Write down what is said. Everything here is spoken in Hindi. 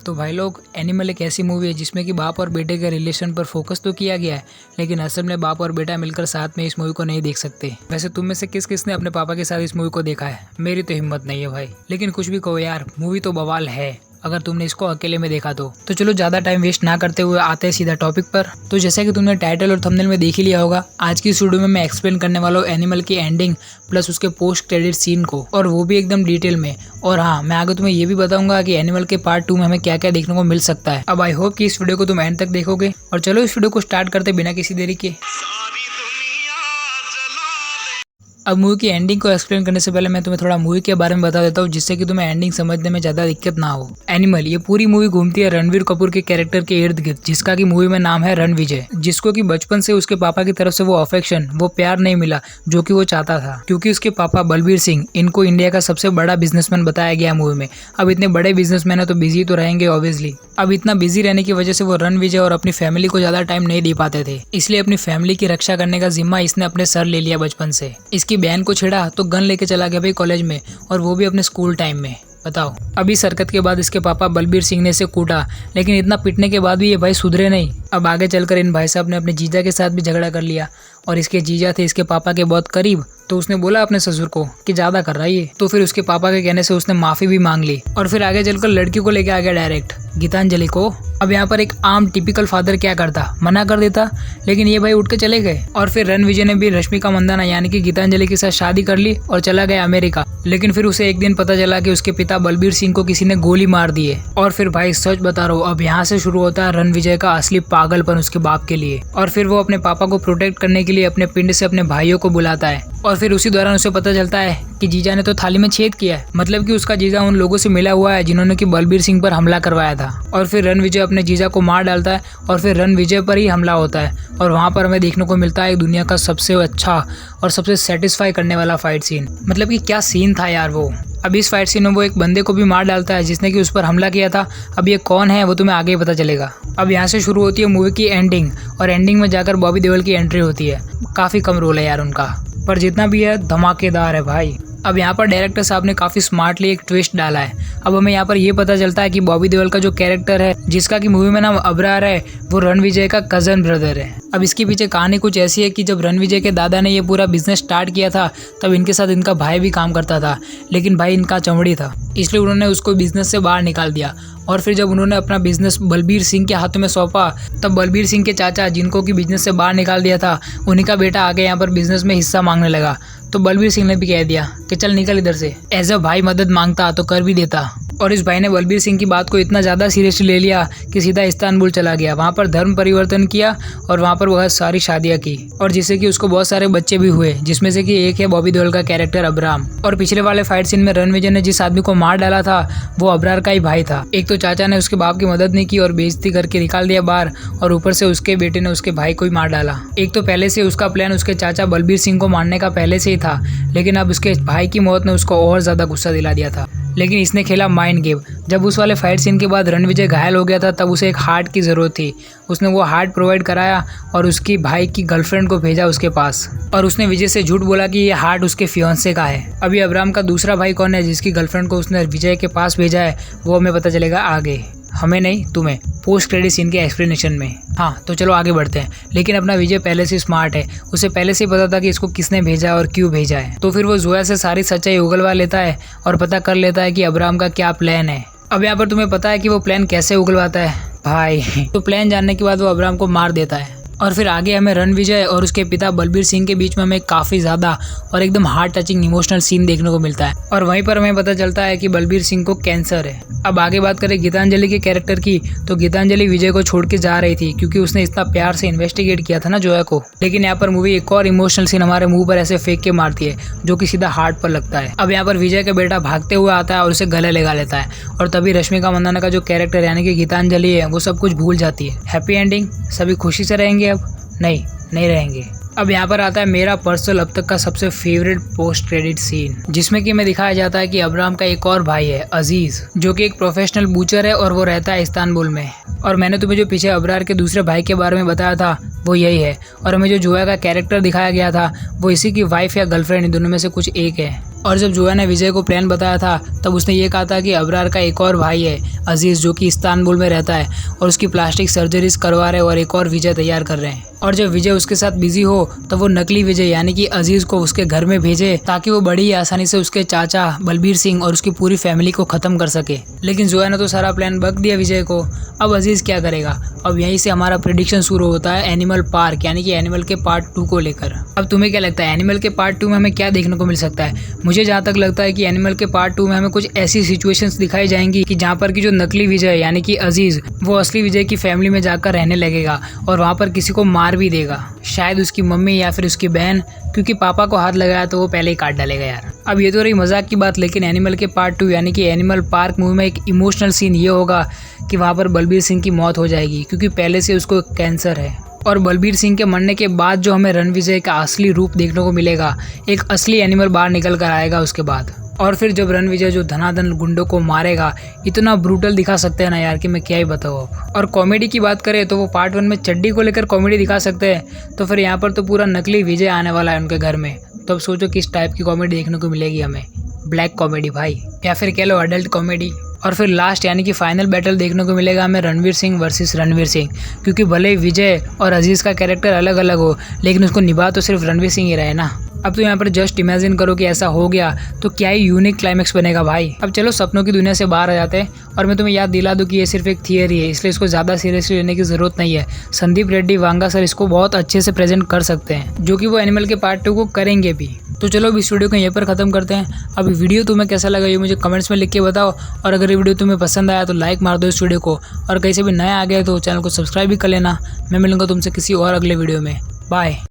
तो भाई लोग, एनिमल एक ऐसी मूवी है जिसमें कि बाप और बेटे के रिलेशन पर फोकस तो किया गया है, लेकिन असल में बाप और बेटा मिलकर साथ में इस मूवी को नहीं देख सकते। वैसे तुम में से किस किसने अपने पापा के साथ इस मूवी को देखा है? मेरी तो हिम्मत नहीं है भाई, लेकिन कुछ भी कहो यार, मूवी तो बवाल है अगर तुमने इसको अकेले में देखा तो चलो ज्यादा टाइम वेस्ट ना करते हुए आते हैं सीधा टॉपिक पर। तो जैसा कि तुमने टाइटल और थंबनेल में देख ही लिया होगा, आज की इस वीडियो में मैं एक्सप्लेन करने वाला हूँ एनिमल की एंडिंग प्लस उसके पोस्ट क्रेडिट सीन को, और वो भी एकदम डिटेल में। और हाँ, मैं आगे तुम्हें ये भी बताऊंगा कि एनिमल के पार्ट 2 में हमें क्या क्या देखने को मिल सकता है। अब आई होप कि इस वीडियो को तुम एंड तक देखोगे। और चलो इस वीडियो को स्टार्ट करते बिना किसी देरी के। अब मूवी की एंडिंग को एक्सप्लेन करने से पहले मैं तुम्हें थोड़ा मूवी के बारे में बता देता हूँ, जिससे कि तुम्हें एंडिंग समझने में ज्यादा दिक्कत ना हो। एनिमल ये पूरी मूवी घूमती है रणवीर कपूर के कैरेक्टर के इर्द गिर्द, जिसका की मूवी में नाम है रणविजय, जिसको कि बचपन से उसके पापा की तरफ से वो अफेक्शन, वो प्यार नहीं मिला जो कि वो चाहता था, क्योंकि उसके पापा बलबीर सिंह इनको इंडिया का सबसे बड़ा बिजनेसमैन बताया गया मूवी में। अब इतने बड़े बिजनेसमैन है तो बिजी तो रहेंगे ऑब्वियसली। अब इतना बिजी रहने की वजह से वो रणविजय और अपनी फैमिली को ज्यादा टाइम नहीं दे पाते थे, इसलिए अपनी फैमिली की रक्षा करने का जिम्मा इसने अपने सर ले लिया बचपन से। इसकी बहन को छेड़ा तो गन लेके चला गया भाई कॉलेज में, और वो भी अपने स्कूल टाइम में। बताओ, अभी इस हरकत के बाद इसके पापा बलबीर सिंह ने इसे कूटा, लेकिन इतना पीटने के बाद भी ये भाई सुधरे नहीं। अब आगे चलकर इन भाई साहब ने अपने जीजा के साथ भी झगड़ा कर लिया, और इसके जीजा थे इसके पापा के बहुत करीब, तो उसने बोला अपने ससुर को कि ज्यादा कर रहा है ये, तो फिर उसके पापा के कहने से उसने माफी भी मांग ली, और फिर आगे चलकर लड़की को लेके आ गया डायरेक्ट गीतांजलि को। अब यहाँ पर एक आम टिपिकल फादर क्या करता, मना कर देता, लेकिन ये भाई उठ के चले गए। और फिर रणविजय ने भी रश्मिका मंदाना यानी कि गीतांजलि के साथ शादी कर ली और चला गया अमेरिका। लेकिन फिर उसे एक दिन पता चला कि उसके पिता बलबीर सिंह को किसी ने गोली मार दी है। और फिर भाई सच बता रहा हूँ, अब यहाँ से शुरू होता है रणविजय का असली पागलपन उसके बाप के लिए। और फिर वो अपने पापा को प्रोटेक्ट करने के लिए अपने पिंड से अपने भाइयों को बुलाता है, और फिर उसी दौरान उसे पता चलता है कि जीजा ने तो थाली में छेद किया है, मतलब कि उसका जीजा उन लोगों से मिला हुआ है जिन्होंने कि बलबीर सिंह पर हमला करवाया था। और फिर रणविजय अपने जीजा को मार डालता है, और फिर रणविजय पर ही हमला होता है, और वहाँ पर हमें देखने को मिलता है एक दुनिया का सबसे अच्छा और सबसे सेटिस्फाई करने वाला फाइट सीन। मतलब कि क्या सीन था यार वो। अब इस फाइट सीन में वो एक बंदे को भी मार डालता है जिसने कि उस पर हमला किया था। अब ये कौन है वो तुम्हें आगे पता चलेगा। अब यहाँ से शुरू होती है मूवी की एंडिंग, और एंडिंग में जाकर बॉबी देओल की एंट्री होती है। काफी कम रोल है यार उनका, पर जितना भी है धमाकेदार है भाई। अब यहाँ पर डायरेक्टर साहब ने काफी स्मार्टली एक ट्विस्ट डाला है। अब हमें यहाँ पर ये पता चलता है कि बॉबी देओल का जो कैरेक्टर है, जिसका कि मूवी में नाम अबरार है, वो रणविजय का कजन ब्रदर है। अब इसके पीछे कहानी कुछ ऐसी है कि जब रणविजय के दादा ने ये पूरा बिजनेस स्टार्ट किया था, तब इनके साथ इनका भाई भी काम करता था, लेकिन भाई इनका चमड़ी था, इसलिए उन्होंने उसको बिजनेस से बाहर निकाल दिया। और फिर जब उन्होंने अपना बिजनेस बलबीर सिंह के हाथों में सौंपा, तब बलबीर सिंह के चाचा, जिनको कि बिजनेस से बाहर निकाल दिया था, उन्हीं का बेटा आगे यहाँ पर बिजनेस में हिस्सा मांगने लगा। तो बलबीर सिंह ने भी कह दिया कि चल निकल इधर से। एज अ भाई मदद मांगता तो कर भी देता, और इस भाई ने बलबीर सिंह की बात को इतना ज़्यादा सीरियसली ले लिया कि सीधा इस्तांबुल चला गया। वहाँ पर धर्म परिवर्तन किया और वहाँ पर बहुत सारी शादियाँ की, और जिससे कि उसको बहुत सारे बच्चे भी हुए, जिसमें से कि एक है बॉबी देओल का कैरेक्टर अबराम। और पिछले वाले फाइट सीन में रणविजय ने जिस आदमी को मार डाला था, वो अबरार का ही भाई था। एक तो चाचा ने उसके बाप की मदद नहीं की और बेइज्जती करके निकाल दिया बाहर, और ऊपर से उसके बेटे ने उसके भाई को ही मार डाला। एक तो पहले से उसका प्लान उसके चाचा बलबीर सिंह को मारने का पहले से ही था, लेकिन अब उसके भाई की मौत ने उसको और ज्यादा गुस्सा दिला दिया था। लेकिन इसने खेला माइंड गेम। जब उस वाले फाइट सीन के बाद रणविजय घायल हो गया था, तब उसे एक हार्ट की जरूरत थी। उसने वो हार्ट प्रोवाइड कराया और उसकी भाई की गर्लफ्रेंड को भेजा उसके पास, और उसने विजय से झूठ बोला कि ये हार्ट उसके फियांसे का है। अभी अबराम का दूसरा भाई कौन है जिसकी गर्लफ्रेंड को उसने विजय के पास भेजा है, वो हमें पता चलेगा आगे, हमें नहीं तुम्हें, पोस्ट क्रेडिट सीन के एक्सप्लेनेशन में। हाँ, तो चलो आगे बढ़ते हैं। लेकिन अपना विजय पहले से स्मार्ट है, उसे पहले से ही पता था कि इसको किसने भेजा और क्यों भेजा है। तो फिर वो जोया से सारी सच्चाई उगलवा लेता है और पता कर लेता है कि अबराम का क्या प्लान है। अब यहाँ पर तुम्हें पता है कि वो प्लान कैसे उगलवाता है भाई। तो प्लान जानने के बाद वो अबराम को मार देता है, और फिर आगे हमें रणविजय और उसके पिता बलबीर सिंह के बीच में हमें काफ़ी ज़्यादा और एकदम हार्ट टचिंग इमोशनल सीन देखने को मिलता है, और वहीं पर हमें पता चलता है कि बलबीर सिंह को कैंसर है। अब आगे बात करें गीतांजलि के कैरेक्टर की, तो गीतांजलि विजय को छोड़ के जा रही थी क्योंकि उसने इतना प्यार से इन्वेस्टिगेट किया था ना जोया को। लेकिन यहाँ पर मूवी एक और इमोशनल सीन हमारे मुंह पर ऐसे फेंक के मारती है जो कि सीधा हार्ट पर लगता है। अब यहाँ पर विजय का बेटा भागते हुए आता है और उसे गले लगा लेता है, और तभी रश्मिका मंदाना का जो कैरेक्टर यानी कि गीतांजलि है, वो सब कुछ भूल जाती है। हैप्पी एंडिंग, सभी खुशी से रहेंगे। अब नहीं रहेंगे। अब यहाँ पर आता है मेरा पर्सनल अब तक का सबसे फेवरेट पोस्ट क्रेडिट सीन, जिसमें कि हमें दिखाया जाता है कि अब्राहम का एक और भाई है अजीज, जो कि एक प्रोफेशनल बूचर है और वो रहता है इस्तांबुल में। और मैंने तुम्हें जो पीछे अब्रार के दूसरे भाई के बारे में बताया था वो यही है। और हमें जो जोया का कैरेक्टर दिखाया गया था वो इसी की वाइफ या गर्लफ्रेंड, इन दोनों में से कुछ एक है। और जब जोया ने विजय को प्लान बताया था तब उसने ये कहा था कि अब्रार का एक और भाई है अजीज़, जो कि इस्तांबुल में रहता है और उसकी प्लास्टिक सर्जरीज करवा रहे और एक और विजय तैयार कर रहे हैं। और जब विजय उसके साथ बिजी हो तो वो नकली विजय यानी कि अजीज़ को उसके घर में भेजे ताकि वो बड़ी आसानी से उसके चाचा बलबीर सिंह और उसकी पूरी फैमिली को खत्म कर सके। लेकिन जोया ने तो सारा प्लान बक दिया विजय को। अब अजीज़ क्या करेगा? अब यहीं से हमारा प्रेडिक्शन शुरू होता है एनिमल पार्क यानी कि एनिमल के पार्ट 2 को लेकर। अब तुम्हें क्या लगता है एनिमल के पार्ट 2 में हमें क्या देखने को मिल सकता है? मुझे जहाँ तक लगता है कि एनिमल के पार्ट 2 में हमें कुछ ऐसी सिचुएशंस दिखाई जाएंगी कि जहाँ पर कि जो नकली विजय यानी कि अजीज़ वो असली विजय की फैमिली में जाकर रहने लगेगा और वहाँ पर किसी को मार भी देगा, शायद उसकी मम्मी या फिर उसकी बहन, क्योंकि पापा को हाथ लगाया तो वो पहले ही काट डालेगा यार। अब ये तो रही मजाक की बात, लेकिन एनिमल के पार्ट 2 यानी कि एनिमल पार्क मूवी में एक इमोशनल सीन ये होगा कि वहाँ पर बलबीर सिंह की मौत हो जाएगी, क्योंकि पहले से उसको कैंसर है। और बलबीर सिंह के मरने के बाद जो हमें रणविजय का असली रूप देखने को मिलेगा, एक असली एनिमल बाहर निकल कर आएगा उसके बाद। और फिर जब रणविजय जो धनाधन गुंडों को मारेगा, इतना ब्रूटल दिखा सकते हैं ना यार कि मैं क्या ही बताऊँ अब। और कॉमेडी की बात करें तो वो पार्ट 1 में चड्डी को लेकर कॉमेडी दिखा सकते हैं, तो फिर यहाँ पर तो पूरा नकली विजय आने वाला है उनके घर में। तो अब सोचो किस टाइप की कॉमेडी देखने को मिलेगी हमें, ब्लैक कॉमेडी भाई, या फिर कह लो अडल्ट कॉमेडी। और फिर लास्ट यानी कि फाइनल बैटल देखने को मिलेगा हमें रणवीर सिंह वर्सेस रणवीर सिंह, क्योंकि भले ही विजय और अजीज़ का कैरेक्टर अलग अलग हो लेकिन उसको निभा तो सिर्फ रणवीर सिंह ही रहे ना। अब तो यहाँ पर जस्ट इमेजिन करो कि ऐसा हो गया तो क्या ही यूनिक क्लाइमेक्स बनेगा भाई। अब चलो सपनों की दुनिया से बाहर आ जाते हैं और मैं तुम्हें याद दिला दूं कि ये सिर्फ एक थियरी है, इसलिए इसको ज़्यादा सीरियसली लेने की ज़रूरत नहीं है। संदीप रेड्डी वांगा सर इसको बहुत अच्छे से प्रेजेंट कर सकते हैं, जो कि वो एनिमल के पार्ट 2 को करेंगे भी। तो चलो अब इस वीडियो को यहीं पर ख़त्म करते हैं। अब वीडियो तुम्हें कैसा लगा ये मुझे कमेंट्स में लिख के बताओ, और अगर ये वीडियो तुम्हें पसंद आया तो लाइक मार दो इस वीडियो को, और कहीं से भी नया आ गया तो चैनल को सब्सक्राइब भी कर लेना। मैं मिलूंगा तुमसे किसी और अगले वीडियो में। बाय।